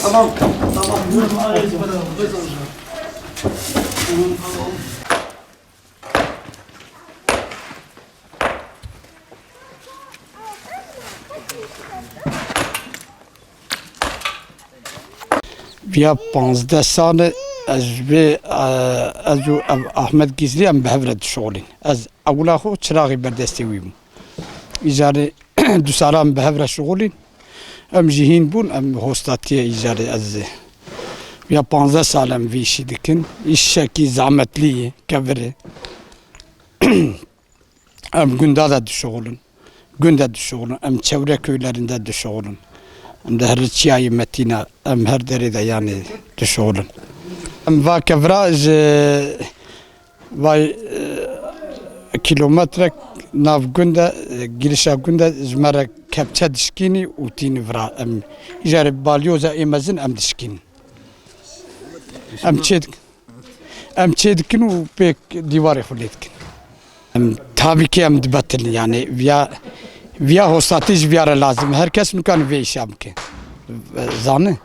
Tamam. Tamam. بیا 15 سال از احمد گیزلی ام به هفرد شغلین از اولا خو چراغی بردستی ویم ایجاره دو سال ام به هفرد شغلین ام جهین بون ام هستاتی ایجاره از بیا 15 سال ام ویشی دکن ایش شکی زحمتلیه کبره ام günde de düşoğulun günde düşoğulun ام çevre köylerinde düşoğulun ام ده هر چیای متینا ام هر دری ده یعنی düşoğulun ام va kevra vay kilometre nav günde girişa günde zmere kepçe dişkini utini vra ام jare balyoza emezin ام dişkin ام çedkin u pek divarı hulletkin tabii ki em dibatil yani via hostatiz via lazım herkes nukan ve iş yapke zanı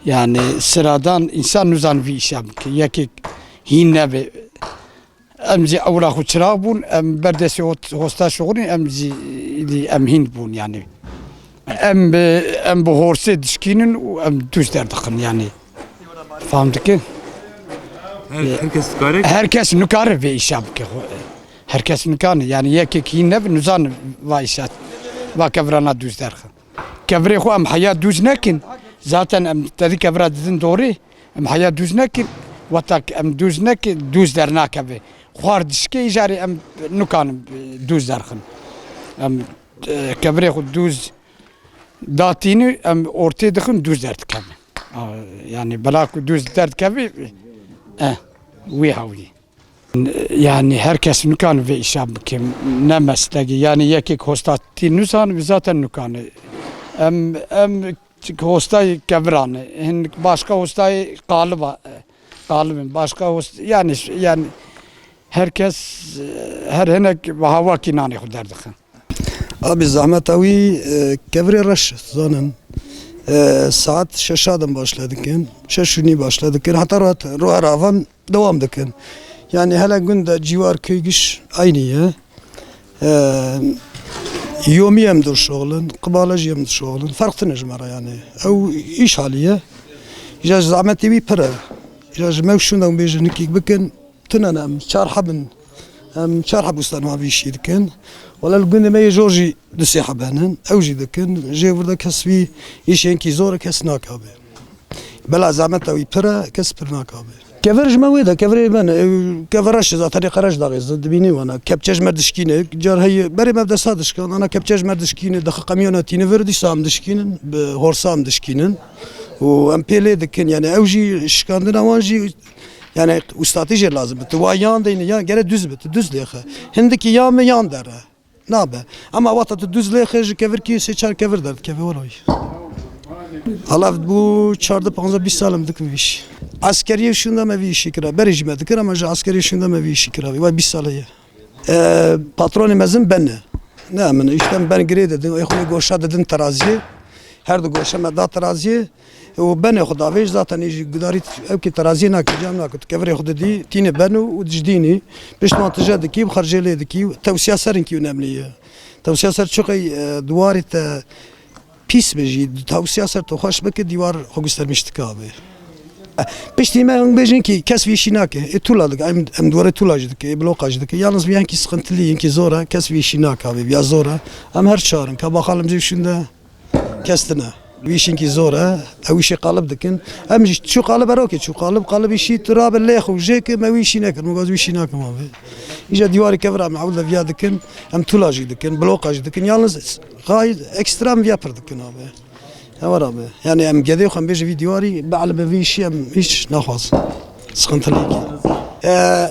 yani sıradan insan nuzan ve iş yapke yaki hinne ve emzi avla xuçra bun em berdesi hosta şoğun emzi em hind bun yani em bu horse dişkinin em düz derdikin yani fahmdık ki herkes nukar ve iş yapke herkes nukar yani yaki hinne nuzan ve iş va kevrana düz derkin kevre xo em haya düz nekin zaten em dedi kevra dedin doğru em haya düz nekin vatak em düz nekin düz dernak ve خوار دشکی جاری ام نکانم دوز درخن ام کبری خود دوز داتینی ام ortaya دخن دوز درد کمی yani بلاک دوز درد کمی وی هاوی yani herkes nukan ve işam kim ne mesleği yani yekik hostatin nusan zaten nukanı em hostayı kevranı başka hostayı kalıbın başka host yani herkes her henek hava kinani derdik. Abi zahmet avi kevre raş zanın saat 6'dan başladık. 6'uni başladık. Hatta ruha ravan devam dıkın. Yani hele günde civar köygiş aynı ya. Yomiyem dur şoğlun, kıbalajiyem dur şoğlun. Farklı necmara yani. Ev iş haliye. İcaz zahmet avi para. İcaz mevşundan bejinlik bıkın. تنانا شارحبن شارحب وستان ما بيشي دكن ولا الجند ما جورجي دسي حبانن اوجي دكن جي وردا كسبي يشين كي زور كسنا كابي بلا زعمت وي برا كسبرنا كابي كفرج ما ويدا كفري بن كفرش ذا طريق رش داغي زد بيني وانا كبتش مردشكينه جار هي بري مبدا صادش كان انا كبتش مردشكينه دخ قميوناتي نفردي سام دشكينن بهورسام دشكينن وام بيلي دكن يعني اوجي شكاندنا وانجي yani ustatice lazım. Bu yan değil ya gene düz bit düz lehe. Hindiki yan mı yan der. Ne be? Ama vatat düz lehe kevir ki seçer kevir der. Kevir oy. Allah bu çarda 15 salım dik bir iş. Askeriye şunda mı bir iş kira. Bericime dikir ama askeriye şunda mı bir iş kira. Vay bir salıya. Patronimizin ben ne amen işte ben gire dedim. Ekonomi goşa dedim teraziye. Her de goşa medda teraziye. وبني خدا ويش ذاتني يجي قدرت أوكي ترازينا كجامنا كنت كفري خد دي تيني بنو وتجديني باش ما تجدكي بخرج لي دكي توسيا سرنكي ونعمليه توسيا سر شقي دواري بيس بيجي توسيا سر تخش بك ديوار خوغستر مشتكابه بشتي ما بيجين كي كسفي شيناك اتولادك ام دوره تولاجدك بلوقاجدك yalnız bir yanki sıkıntılı yanki zora kesfi şinak abi ya zora am her çağırın ka bakalım şunda kestine ويشينكي زورة أو شيء قالب دكن أمجي شو قالب أروكي شو قالب يشي تراب اللي يخو جيك ما ويشيناك المجاز ويشيناك ما في إجا ديواري كفر معودة فيا دكن أم تولاجي دكن بلوقاج دكن يالنز غايد إكسترام فيابر دكن هذا هو رابع يعني أم جدي خم بيجي في ديواري بعلب فيشي أم إيش نخاص سخنت ليك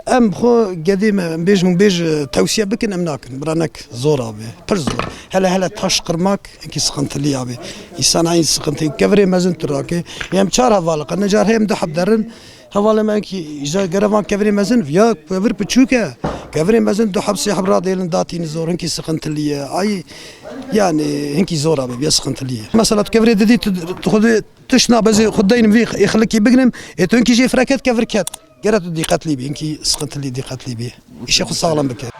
أم خو قديم بيج توسية بكن أم ناكن برانك زور أبي بر زور هلا تاش قرماك إنكي سخنت لي أبي إنسان عين سخنت كفري مازن تراكي يم شار هفالق أنا جار هم دحب درن هفالق ما إنكي إذا قرفان كفري مازن فيا كفر بتشوكه كفري مازن دحب سي حبرا ديلن داتين زور إنكي سخنت لي أي يعني إنكي زور أبي بيسخنت لي مثلا كفري ددي تاخذ تشنا بزي خدين في يخلك يبقنم تونكي جي فركت كفركت قرأت دقت لي بي إنكي سقط لي دقت لي بيه إيش يخص سالم بك